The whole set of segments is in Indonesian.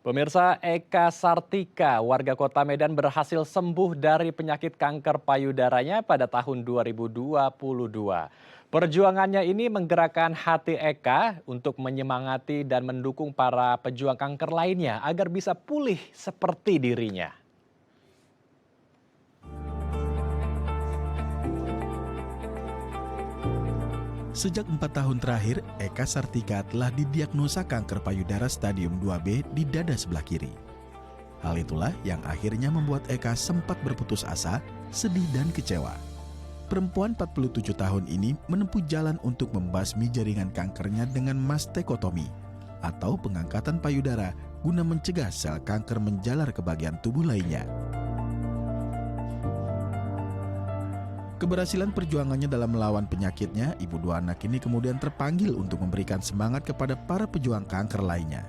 Pemirsa, Eka Sartika, warga kota Medan berhasil sembuh dari penyakit kanker payudaranya pada tahun 2022. Perjuangannya ini menggerakkan hati Eka untuk menyemangati dan mendukung para pejuang kanker lainnya agar bisa pulih seperti dirinya. Sejak 4 tahun terakhir, Eka Sartika telah didiagnosa kanker payudara stadium 2B di dada sebelah kiri. Hal itulah yang akhirnya membuat Eka sempat berputus asa, sedih dan kecewa. Perempuan 47 tahun ini menempuh jalan untuk membasmi jaringan kankernya dengan mastektomi atau pengangkatan payudara guna mencegah sel kanker menjalar ke bagian tubuh lainnya. Keberhasilan perjuangannya dalam melawan penyakitnya, ibu dua anak ini kemudian terpanggil untuk memberikan semangat kepada para pejuang kanker lainnya.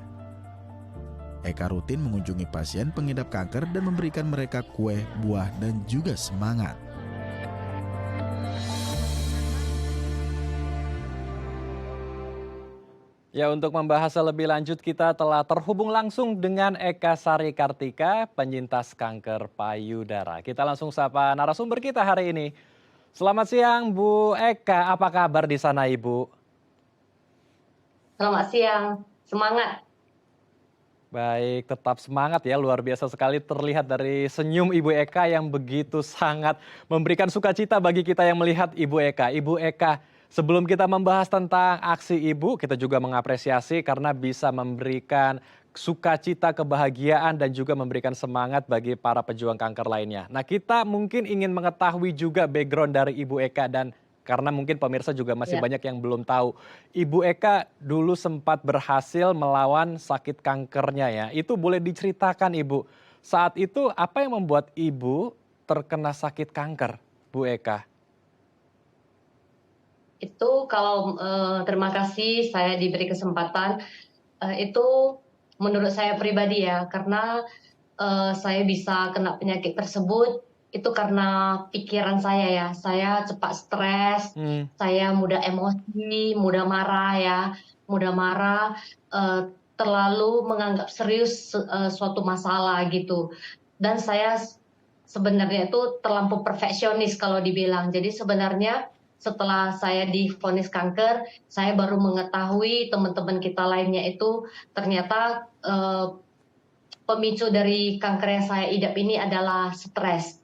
Eka rutin mengunjungi pasien pengidap kanker dan memberikan mereka kue, buah, dan juga semangat. Ya, untuk membahas lebih lanjut kita telah terhubung langsung dengan Eka Sari Kartika, penyintas kanker payudara. Kita langsung sapa narasumber kita hari ini. Selamat siang Bu Eka, apa kabar di sana Ibu? Selamat siang, semangat. Baik, tetap semangat ya, luar biasa sekali terlihat dari senyum Ibu Eka yang begitu sangat memberikan sukacita bagi kita yang melihat Ibu Eka. Ibu Eka, sebelum kita membahas tentang aksi Ibu, kita juga mengapresiasi karena bisa memberikan sukacita, kebahagiaan, dan juga memberikan semangat bagi para pejuang kanker lainnya. Nah, kita mungkin ingin mengetahui juga background dari Ibu Eka dan karena mungkin pemirsa juga masih Ya, banyak yang belum tahu. Ibu Eka dulu sempat berhasil melawan sakit kankernya ya. Itu boleh diceritakan Ibu. Saat itu apa yang membuat Ibu terkena sakit kanker, Bu Eka? itu kalau terima kasih saya diberi kesempatan. Itu menurut saya pribadi ya, karena saya bisa kena penyakit tersebut itu karena pikiran saya ya. Saya cepat stres, Hmm. saya mudah emosi, mudah marah ya, mudah marah, terlalu menganggap serius suatu masalah gitu. Dan saya sebenarnya itu terlampau perfeksionis kalau dibilang. Jadi sebenarnya setelah saya divonis kanker, saya baru mengetahui teman-teman kita lainnya itu ternyata pemicu dari kanker yang saya idap ini adalah stres.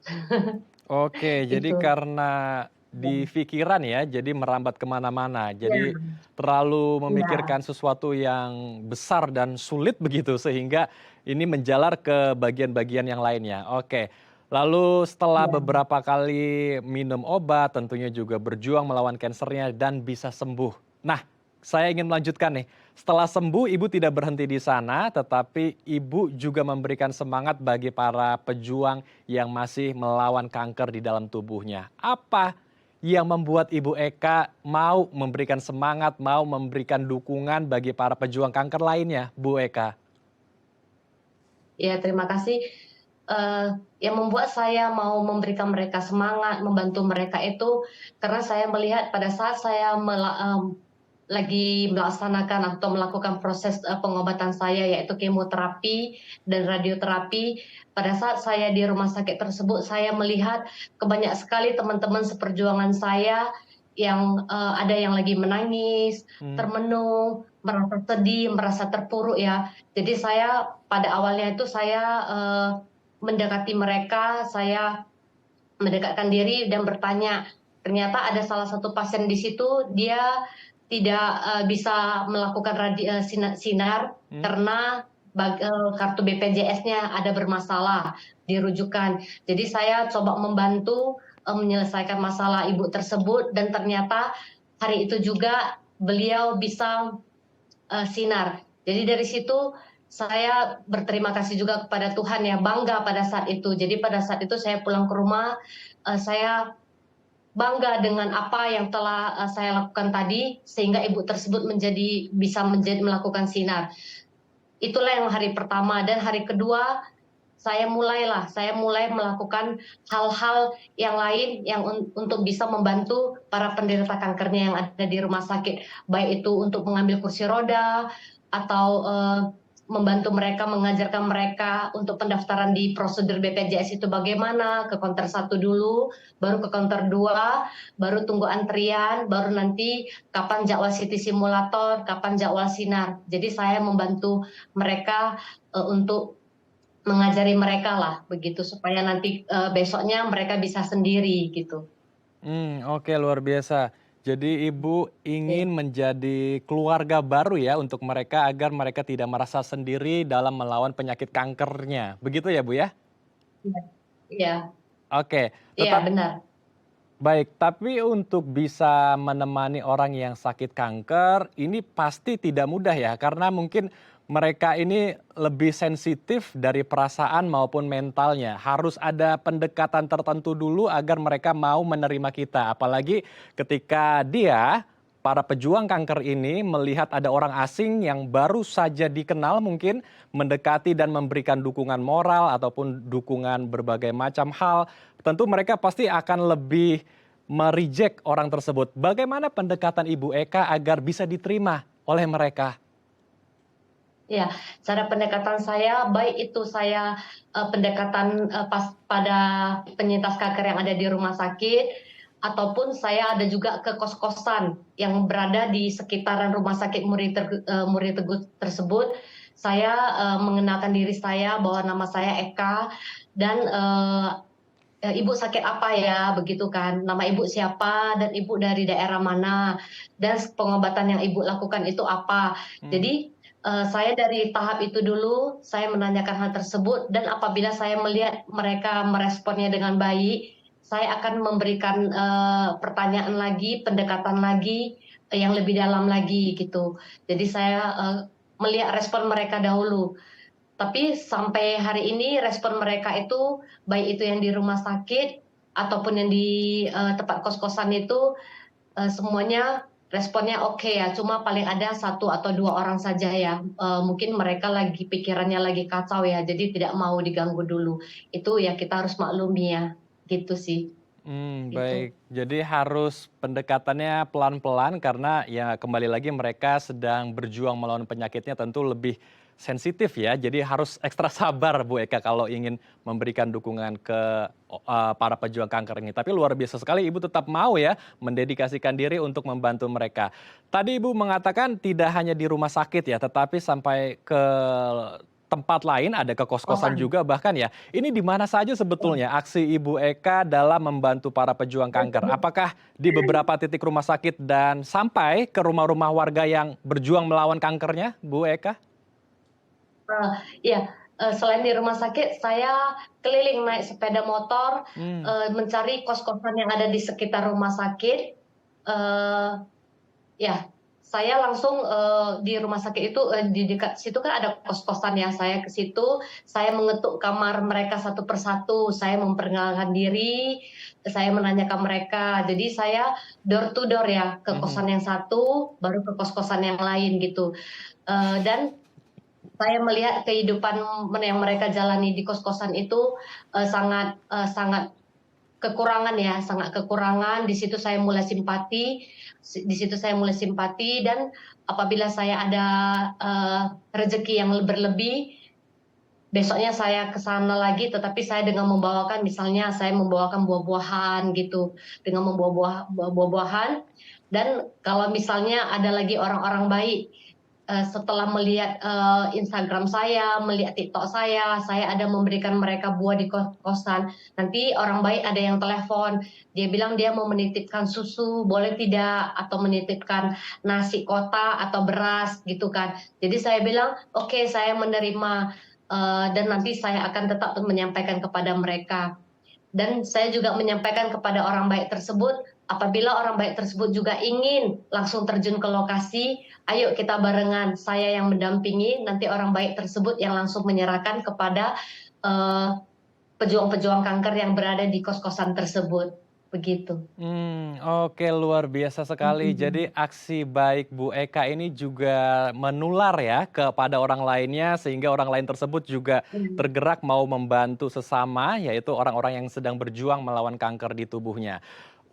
Oke, jadi Itu. karena di pikiran ya, jadi merambat kemana-mana. Ya, Jadi terlalu ya, memikirkan sesuatu yang besar dan sulit begitu sehingga ini menjalar ke bagian-bagian yang lainnya. Oke, lalu setelah ya. beberapa kali minum obat, tentunya juga berjuang melawan kansernya dan bisa sembuh. Nah, saya ingin melanjutkan nih. Setelah sembuh, Ibu tidak berhenti di sana, tetapi Ibu juga memberikan semangat bagi para pejuang yang masih melawan kanker di dalam tubuhnya. Apa yang membuat Ibu Eka mau memberikan semangat, mau memberikan dukungan bagi para pejuang kanker lainnya, Bu Eka? Ya, terima kasih. Yang membuat saya mau memberikan mereka semangat, membantu mereka itu karena saya melihat pada saat saya lagi melaksanakan atau melakukan proses pengobatan saya yaitu kemoterapi dan radioterapi. Pada saat saya di rumah sakit tersebut, saya melihat banyak sekali teman-teman seperjuangan saya yang ada yang lagi menangis, Hmm. termenung, merasa sedih, merasa terpuruk ya. Jadi saya pada awalnya itu saya mendekati mereka, saya mendekatkan diri dan bertanya. Ternyata ada salah satu pasien di situ, dia tidak bisa melakukan sinar Hmm. karena kartu BPJS-nya ada bermasalah dirujukan. Jadi saya coba membantu menyelesaikan masalah ibu tersebut dan ternyata hari itu juga beliau bisa sinar. Jadi dari situ saya berterima kasih juga kepada Tuhan ya, bangga pada saat itu. Jadi pada saat itu saya pulang ke rumah, saya bangga dengan apa yang telah saya lakukan tadi sehingga ibu tersebut bisa melakukan sinar. Itulah yang hari pertama dan hari kedua saya mulai melakukan hal-hal yang lain yang untuk bisa membantu para penderita kankernya yang ada di rumah sakit, baik itu untuk mengambil kursi roda atau membantu mereka, mengajarkan mereka untuk pendaftaran di prosedur BPJS itu bagaimana, ke counter 1 dulu, baru ke counter 2, baru tunggu antrian, baru nanti kapan jadwal CT simulator, kapan jadwal sinar. Jadi saya membantu mereka untuk mengajari mereka lah begitu supaya nanti besoknya mereka bisa sendiri gitu. Oke, luar biasa. Jadi Ibu ingin menjadi keluarga baru ya untuk mereka agar mereka tidak merasa sendiri dalam melawan penyakit kankernya. Begitu ya, Bu, ya? Iya, iya, Oke, iya, tetap benar. baik, tapi untuk bisa menemani orang yang sakit kanker, ini pasti tidak mudah ya, karena mungkin mereka ini lebih sensitif dari perasaan maupun mentalnya. Harus ada pendekatan tertentu dulu agar mereka mau menerima kita. Apalagi ketika dia, para pejuang kanker ini melihat ada orang asing yang baru saja dikenal mungkin mendekati dan memberikan dukungan moral ataupun dukungan berbagai macam hal. Tentu mereka pasti akan lebih mereject orang tersebut. Bagaimana pendekatan Ibu Eka agar bisa diterima oleh mereka? Ya, cara pendekatan saya baik itu saya pendekatan pas pada penyintas kanker yang ada di rumah sakit, ataupun saya ada juga ke kos-kosan yang berada di sekitaran rumah sakit Murid Teguh tersebut. Saya mengenalkan diri saya bahwa nama saya Eka dan Ibu sakit apa ya, begitu kan. Nama Ibu siapa dan Ibu dari daerah mana dan pengobatan yang Ibu lakukan itu apa. Hmm. Jadi saya dari tahap itu dulu, saya menanyakan hal tersebut dan apabila saya melihat mereka meresponnya dengan baik, saya akan memberikan pertanyaan lagi, pendekatan lagi yang lebih dalam lagi gitu. Jadi saya melihat respon mereka dahulu. Tapi sampai hari ini respon mereka itu, baik itu yang di rumah sakit ataupun yang di tempat kos-kosan itu, semuanya responnya oke ya, cuma paling ada 1 atau 2 orang saja ya, mungkin mereka lagi pikirannya lagi kacau ya, jadi tidak mau diganggu dulu. Itu ya kita harus maklumi ya, gitu sih, gitu. Baik. Jadi harus pendekatannya pelan-pelan karena ya kembali lagi mereka sedang berjuang melawan penyakitnya tentu lebih sensitif ya. Jadi harus ekstra sabar Bu Eka kalau ingin memberikan dukungan ke para pejuang kanker ini. Tapi luar biasa sekali Ibu tetap mau ya mendedikasikan diri untuk membantu mereka. Tadi Ibu mengatakan tidak hanya di rumah sakit ya, tetapi sampai ke tempat lain, ada ke kos-kosan Kosan. juga bahkan ya. Ini di mana saja sebetulnya aksi Ibu Eka dalam membantu para pejuang kanker? Apakah di beberapa titik rumah sakit dan sampai ke rumah-rumah warga yang berjuang melawan kankernya, Bu Eka? Iya, selain di rumah sakit, saya keliling naik sepeda motor, Hmm. mencari kos-kosan yang ada di sekitar rumah sakit. eee Ya, saya langsung di rumah sakit itu, di dekat situ kan ada kos-kosan ya, saya ke situ, saya mengetuk kamar mereka satu persatu, saya memperkenalkan diri, saya menanyakan mereka. Jadi saya door to door ya, ke Mhm. kosan yang satu, baru ke kos-kosan yang lain gitu. Dan saya melihat kehidupan yang mereka jalani di kos-kosan itu, sangat kekurangan ya, sangat kekurangan, di situ saya mulai simpati, dan apabila saya ada rezeki yang rezeki, besoknya saya ke sana lagi, tetapi saya dengan membawakan misalnya saya membawakan buah-buahan gitu, dengan membawa buah-buahan dan kalau misalnya ada lagi orang-orang baik, setelah melihat, Instagram saya, melihat TikTok saya ada memberikan mereka buah di kos-kosan. Nanti orang baik ada yang telepon, dia bilang dia mau menitipkan susu, boleh tidak? Atau menitipkan nasi kotak atau beras gitu kan. Jadi saya bilang, "Oke, saya menerima." Dan nanti saya akan tetap menyampaikan kepada mereka. Dan saya juga menyampaikan kepada orang baik tersebut, apabila orang baik tersebut juga ingin langsung terjun ke lokasi, ayo kita barengan, saya yang mendampingi, nanti orang baik tersebut yang langsung menyerahkan kepada pejuang-pejuang kanker yang berada di kos-kosan tersebut, begitu. Oke, luar biasa sekali. Jadi aksi baik Bu Eka ini juga menular ya kepada orang lainnya sehingga orang lain tersebut juga Mhm. tergerak mau membantu sesama yaitu orang-orang yang sedang berjuang melawan kanker di tubuhnya.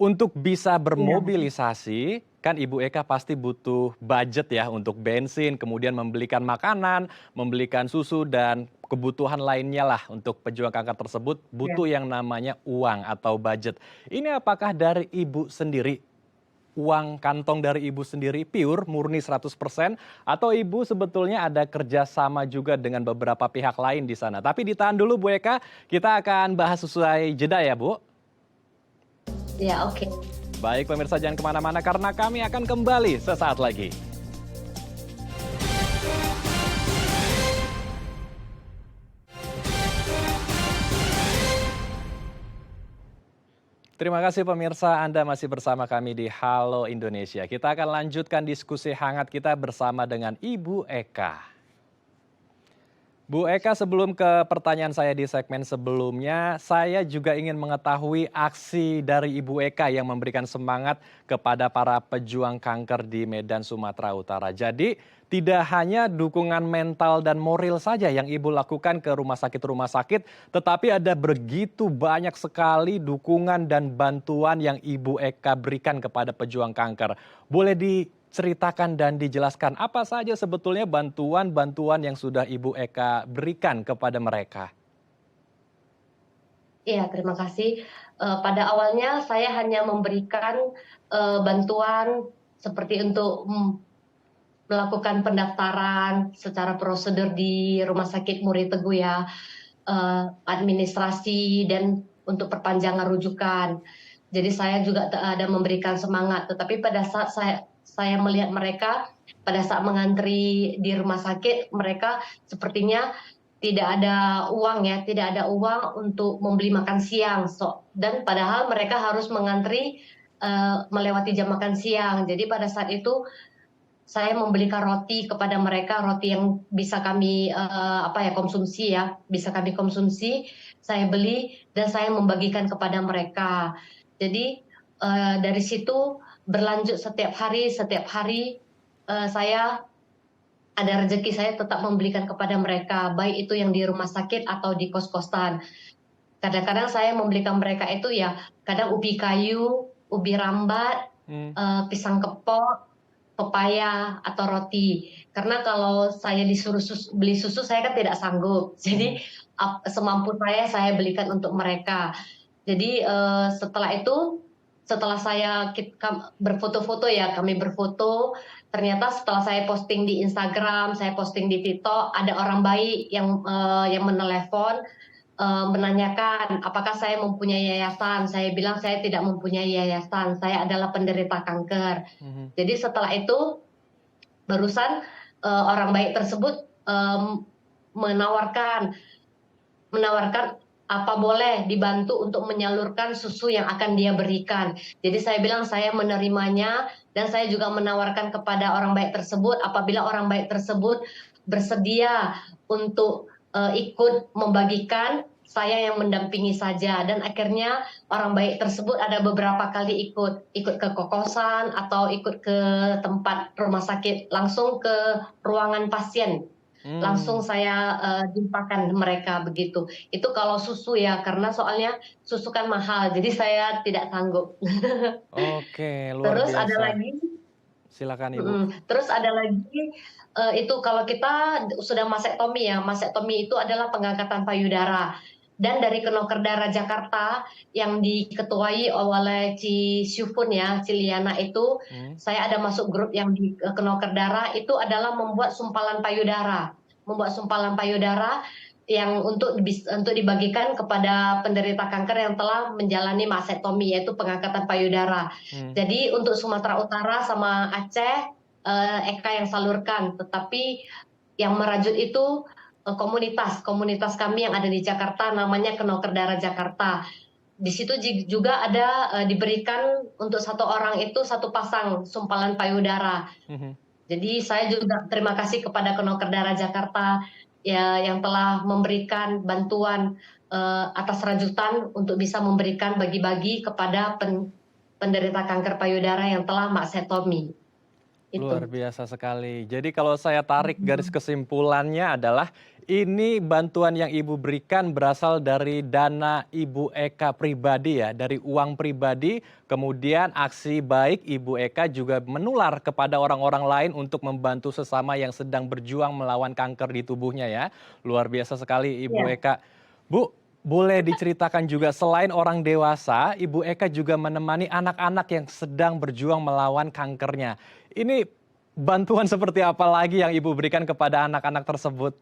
Untuk bisa Iya. bermobilisasi, kan Ibu Eka pasti butuh budget ya untuk bensin, kemudian membelikan makanan, membelikan susu, dan kebutuhan lainnya lah untuk pejuang kanker tersebut Iya. butuh yang namanya uang atau budget. Ini apakah dari Ibu sendiri, uang kantong dari Ibu sendiri pure, murni 100%, atau Ibu sebetulnya ada kerjasama juga dengan beberapa pihak lain di sana? Tapi ditahan dulu Bu Eka, kita akan bahas sesuai jeda ya Bu. Ya, oke. Baik pemirsa, jangan kemana-mana karena kami akan kembali sesaat lagi. Terima kasih pemirsa, Anda masih bersama kami di Halo Indonesia. Kita akan lanjutkan diskusi hangat kita bersama dengan Ibu Eka. Bu Eka, sebelum ke pertanyaan saya di segmen sebelumnya, saya juga ingin mengetahui aksi dari Ibu Eka yang memberikan semangat kepada para pejuang kanker di Medan, Sumatera Utara. Jadi, tidak hanya dukungan mental dan moral saja yang Ibu lakukan ke rumah sakit, tetapi ada begitu banyak sekali dukungan dan bantuan yang Ibu Eka berikan kepada pejuang kanker. Boleh diceritakan dan dijelaskan apa saja sebetulnya bantuan-bantuan yang sudah Ibu Eka berikan kepada mereka? Iya, terima kasih. Pada awalnya saya hanya memberikan bantuan seperti untuk melakukan pendaftaran secara prosedur di Rumah Sakit Muri Teguh ya, administrasi dan untuk perpanjangan rujukan. Jadi saya juga ada memberikan semangat, tetapi pada saat saya melihat mereka pada saat mengantri di rumah sakit, mereka sepertinya tidak ada uang ya, tidak ada uang untuk membeli makan siang. Dan padahal mereka harus mengantri melewati jam makan siang. Jadi pada saat itu saya membelikan roti kepada mereka, roti yang bisa kami konsumsi ya, bisa kami konsumsi, saya beli dan saya membagikan kepada mereka. Jadi dari situ berlanjut setiap hari saya ada rezeki, saya tetap membelikan kepada mereka, baik itu yang di rumah sakit atau di kos-kosan. Kadang-kadang saya membelikan mereka itu ya, kadang ubi kayu, ubi rambat, Hmm. pisang kepok, pepaya atau roti. Karena kalau saya disuruh beli susu, saya kan tidak sanggup. Jadi semampu saya belikan untuk mereka. Jadi setelah berfoto-foto ya, kami berfoto, ternyata setelah saya posting di Instagram, saya posting di TikTok, ada orang baik yang menelepon, menanyakan apakah saya mempunyai yayasan. Saya bilang saya tidak mempunyai yayasan, saya adalah penderita kanker. Jadi setelah itu barusan orang baik tersebut menawarkan apa boleh dibantu untuk menyalurkan susu yang akan dia berikan. Jadi saya bilang saya menerimanya dan saya juga menawarkan kepada orang baik tersebut apabila orang baik tersebut bersedia untuk ikut membagikan, saya yang mendampingi saja. Dan akhirnya orang baik tersebut ada beberapa kali ikut ke kokosan atau ikut ke tempat rumah sakit, langsung ke ruangan pasien. Langsung saya jumpakan mereka begitu. Itu kalau susu ya, karena soalnya susu kan mahal, jadi saya tidak sanggup. Oke, luar Terus ada biasa. lagi Silakan Ibu. Terus ada lagi, itu kalau kita sudah mastektomi ya, mastektomi itu adalah pengangkatan payudara. Dan dari Kenoker Darah Jakarta yang diketuai oleh Ci Syufun ya, Ciliana itu, saya ada masuk grup yang di Kenoker Darah, itu adalah membuat sumpalan payudara. Membuat sumpalan payudara yang untuk dibagikan kepada penderita kanker yang telah menjalani mastektomi, yaitu pengangkatan payudara. Jadi untuk Sumatera Utara sama Aceh, Eka yang salurkan, tetapi yang merajut itu komunitas kami yang ada di Jakarta, namanya Kenoker Darah Jakarta. Di situ juga ada diberikan untuk satu orang itu satu pasang sumpalan payudara. Jadi saya juga terima kasih kepada Kenoker Darah Jakarta ya, yang telah memberikan bantuan atas rajutan untuk bisa memberikan bagi-bagi kepada penderita kanker payudara yang telah mastektomi. Luar Itu. biasa sekali. Jadi kalau saya tarik garis Mhm. kesimpulannya adalah ini bantuan yang Ibu berikan berasal dari dana Ibu Eka pribadi ya, dari uang pribadi, kemudian aksi baik Ibu Eka juga menular kepada orang-orang lain untuk membantu sesama yang sedang berjuang melawan kanker di tubuhnya ya. Luar biasa sekali Ibu Iya. Eka. Bu, boleh diceritakan juga selain orang dewasa, Ibu Eka juga menemani anak-anak yang sedang berjuang melawan kankernya. Ini bantuan seperti apa lagi yang Ibu berikan kepada anak-anak tersebut?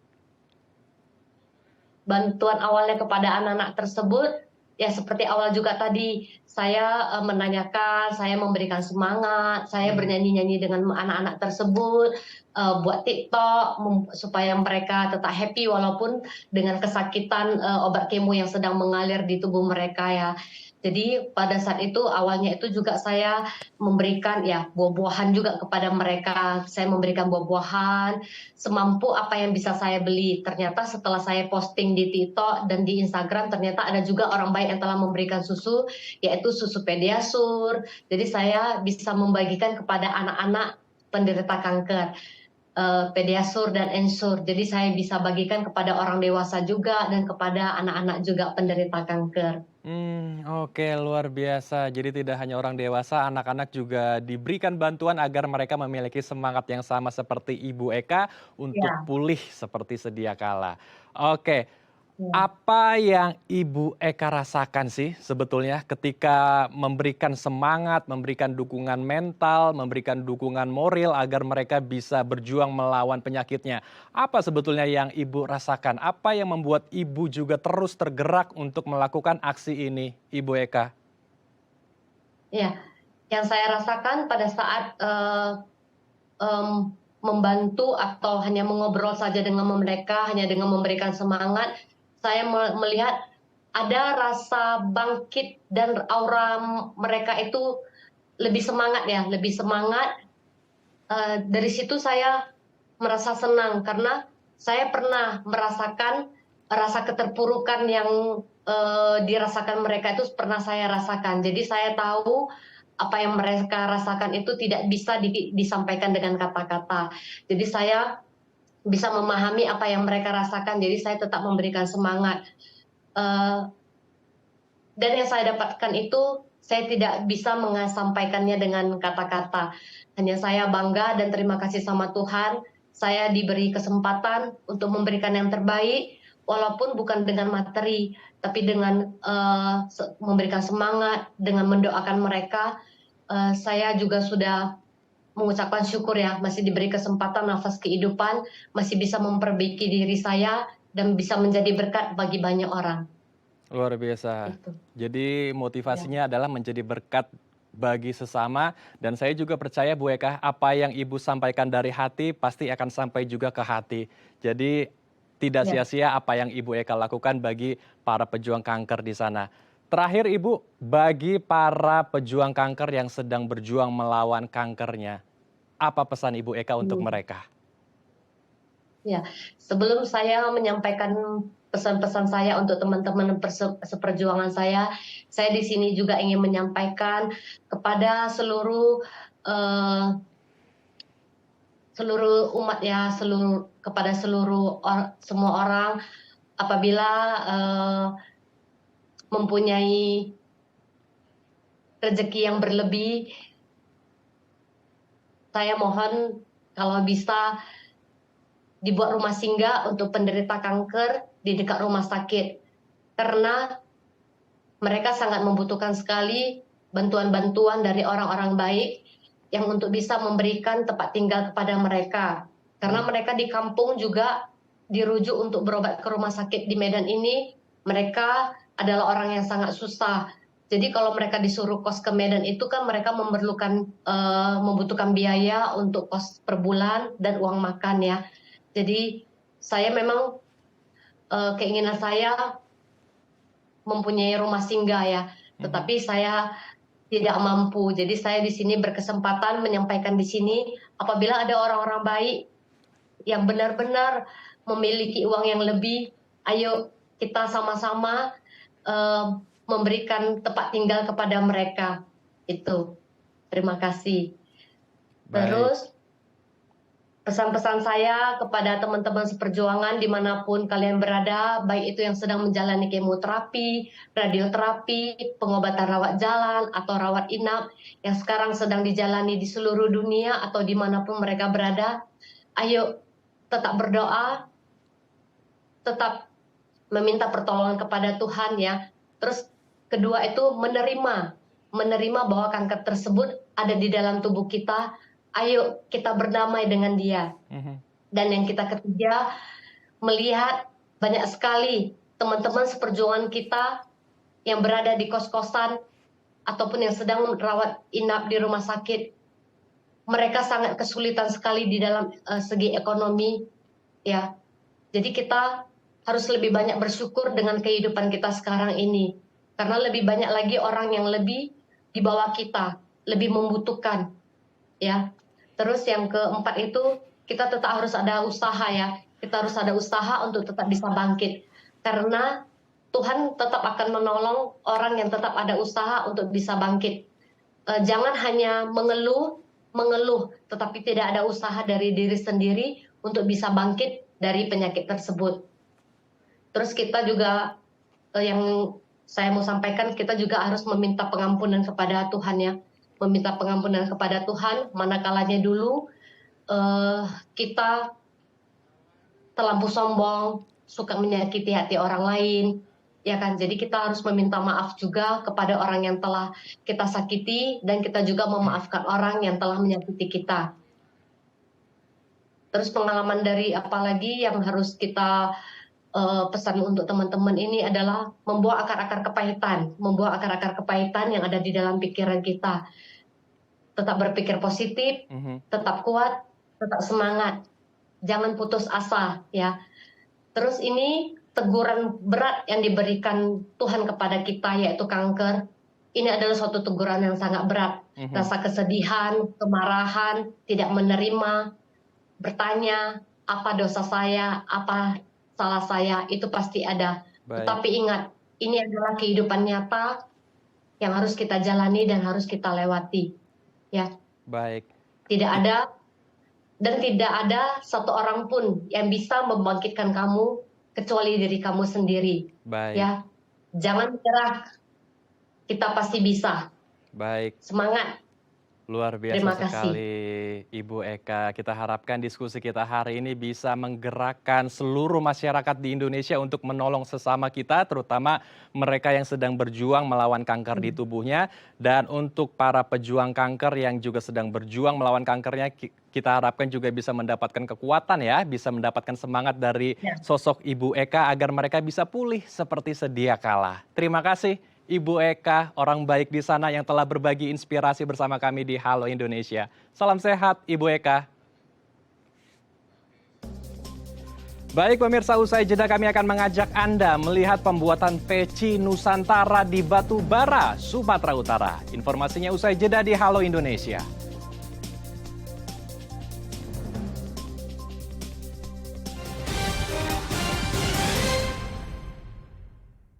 Bantuan awalnya kepada anak-anak tersebut, ya seperti awal juga tadi, saya menanyakan, saya memberikan semangat, saya Hmm. bernyanyi-nyanyi dengan anak-anak tersebut, buat TikTok, supaya mereka tetap happy walaupun dengan kesakitan obat kemo yang sedang mengalir di tubuh mereka ya. Jadi pada saat itu awalnya itu juga saya memberikan ya buah-buahan juga kepada mereka. Saya memberikan buah-buahan, semampu apa yang bisa saya beli. Ternyata setelah saya posting di TikTok dan di Instagram, ternyata ada juga orang baik yang telah memberikan susu, yaitu susu Pediasure. Jadi saya bisa membagikan kepada anak-anak penderita kanker, Pediasure dan Ensure. Jadi saya bisa bagikan kepada orang dewasa juga dan kepada anak-anak juga penderita kanker. Oke, luar biasa. Jadi tidak hanya orang dewasa, anak-anak juga diberikan bantuan agar mereka memiliki semangat yang sama seperti Ibu Eka untuk Ya, pulih seperti sedia kala. Oke, ya. apa yang Ibu Eka rasakan sih sebetulnya ketika memberikan semangat, memberikan dukungan mental, memberikan dukungan moral agar mereka bisa berjuang melawan penyakitnya? Apa sebetulnya yang Ibu rasakan? Apa yang membuat Ibu juga terus tergerak untuk melakukan aksi ini, Ibu Eka? Iya, yang saya rasakan pada saat, membantu atau hanya mengobrol saja dengan mereka, hanya dengan memberikan semangat, saya melihat ada rasa bangkit dan aura mereka itu lebih semangat ya, lebih semangat. Dari situ saya merasa senang karena saya pernah merasakan rasa keterpurukan yang, dirasakan mereka itu pernah saya rasakan. Jadi saya tahu apa yang mereka rasakan itu tidak bisa disampaikan dengan kata-kata. Jadi saya bisa memahami apa yang mereka rasakan, jadi saya tetap memberikan semangat. Eee dan yang saya dapatkan itu, saya tidak bisa sampaikannya dengan kata-kata. Hanya saya bangga dan terima kasih sama Tuhan, saya diberi kesempatan untuk memberikan yang terbaik, walaupun bukan dengan materi, tapi dengan, memberikan semangat, dengan mendoakan mereka, saya juga sudah mengucapkan syukur ya, masih diberi kesempatan nafas kehidupan, masih bisa memperbaiki diri saya, dan bisa menjadi berkat bagi banyak orang, Luar biasa. itu. Jadi Ya. motivasinya adalah menjadi berkat bagi sesama dan saya juga percaya Bu Eka apa yang Ibu sampaikan dari hati pasti akan sampai juga ke hati. Jadi tidak Ya. sia-sia apa yang Ibu Eka lakukan bagi para pejuang kanker di sana. Terakhir Ibu, bagi para pejuang kanker yang sedang berjuang melawan kankernya, apa pesan Ibu Eka untuk Hmm. mereka? Ya, sebelum saya menyampaikan pesan-pesan saya untuk teman-teman seperjuangan saya di sini juga ingin menyampaikan kepada seluruh, eee, seluruh umat ya, kepada seluruh semua orang apabila, mempunyai rezeki yang berlebih, saya mohon kalau bisa dibuat rumah singgah untuk penderita kanker di dekat rumah sakit. Karena mereka sangat membutuhkan sekali bantuan-bantuan dari orang-orang baik yang untuk bisa memberikan tempat tinggal kepada mereka. Karena Hmm. mereka di kampung juga dirujuk untuk berobat ke rumah sakit di Medan ini, mereka adalah orang yang sangat susah. Jadi kalau mereka disuruh kos ke Medan itu kan mereka membutuhkan biaya untuk kos per bulan dan uang makan ya. Jadi saya memang, keinginan saya mempunyai rumah singgah ya, Mhm. tetapi saya tidak mampu. Jadi saya di sini berkesempatan menyampaikan di sini, apabila ada orang-orang baik yang benar-benar memiliki uang yang lebih, ayo kita sama-sama, eee, memberikan tempat tinggal kepada mereka, itu. Terima kasih. Baik. Terus Pesan-pesan saya kepada teman-teman seperjuangan dimanapun kalian berada, baik itu yang sedang menjalani kemoterapi, radioterapi, pengobatan rawat jalan, atau rawat inap, yang sekarang sedang dijalani di seluruh dunia atau dimanapun mereka berada, ayo tetap berdoa, tetap meminta pertolongan kepada Tuhan ya. Terus kedua itu menerima bahwa kanker tersebut ada di dalam tubuh kita. Ayo kita berdamai dengan dia. Dan yang kita ketiga, melihat banyak sekali teman-teman seperjuangan kita yang berada di kos-kosan ataupun yang sedang merawat inap di rumah sakit. Mereka sangat kesulitan sekali di dalam segi ekonomi ya. Jadi kita harus lebih banyak bersyukur dengan kehidupan kita sekarang ini. Karena lebih banyak lagi orang yang lebih di bawah kita, lebih membutuhkan ya. Terus yang keempat itu kita tetap harus ada usaha ya. Kita harus ada usaha untuk tetap bisa bangkit. Karena Tuhan tetap akan menolong orang yang tetap ada usaha untuk bisa bangkit. Jangan hanya mengeluh, tetapi tidak ada usaha dari diri sendiri untuk bisa bangkit dari penyakit tersebut. Terus kita juga yang saya mau sampaikan, kita juga harus meminta pengampunan kepada Tuhan ya. Meminta pengampunan kepada Tuhan, manakalanya dulu kita terlampau sombong, suka menyakiti hati orang lain, ya kan? Jadi kita harus meminta maaf juga kepada orang yang telah kita sakiti, dan kita juga memaafkan orang yang telah menyakiti kita. Terus pengalaman dari apalagi yang harus kita pesan untuk teman-teman ini adalah membuang akar-akar kepahitan yang ada di dalam pikiran kita. Tetap berpikir positif, tetap kuat, tetap semangat, jangan putus asa ya. Terus ini teguran berat yang diberikan Tuhan kepada kita yaitu kanker. Ini adalah suatu teguran yang sangat berat. Rasa kesedihan, kemarahan, tidak menerima, bertanya apa dosa saya, apa salah saya, itu pasti ada. Tetapi ingat, ini adalah kehidupan nyata yang harus kita jalani dan harus kita lewati. Ya. Baik. Tidak ada satu orang pun yang bisa membangkitkan kamu kecuali diri kamu sendiri. Baik. Ya. Jangan menyerah. Kita pasti bisa. Baik. Semangat. Luar biasa sekali Ibu Eka. Kita harapkan diskusi kita hari ini bisa menggerakkan seluruh masyarakat di Indonesia untuk menolong sesama kita, terutama mereka yang sedang berjuang melawan kanker di tubuhnya. Dan untuk para pejuang kanker yang juga sedang berjuang melawan kankernya, kita harapkan juga bisa mendapatkan kekuatan ya, bisa mendapatkan semangat dari sosok Ibu Eka agar mereka bisa pulih seperti sedia kala. Terima kasih Ibu Eka, orang baik di sana yang telah berbagi inspirasi bersama kami di Halo Indonesia. Salam sehat, Ibu Eka. Baik pemirsa, usai jeda kami akan mengajak Anda melihat pembuatan peci Nusantara di Batubara, Sumatera Utara. Informasinya usai jeda di Halo Indonesia.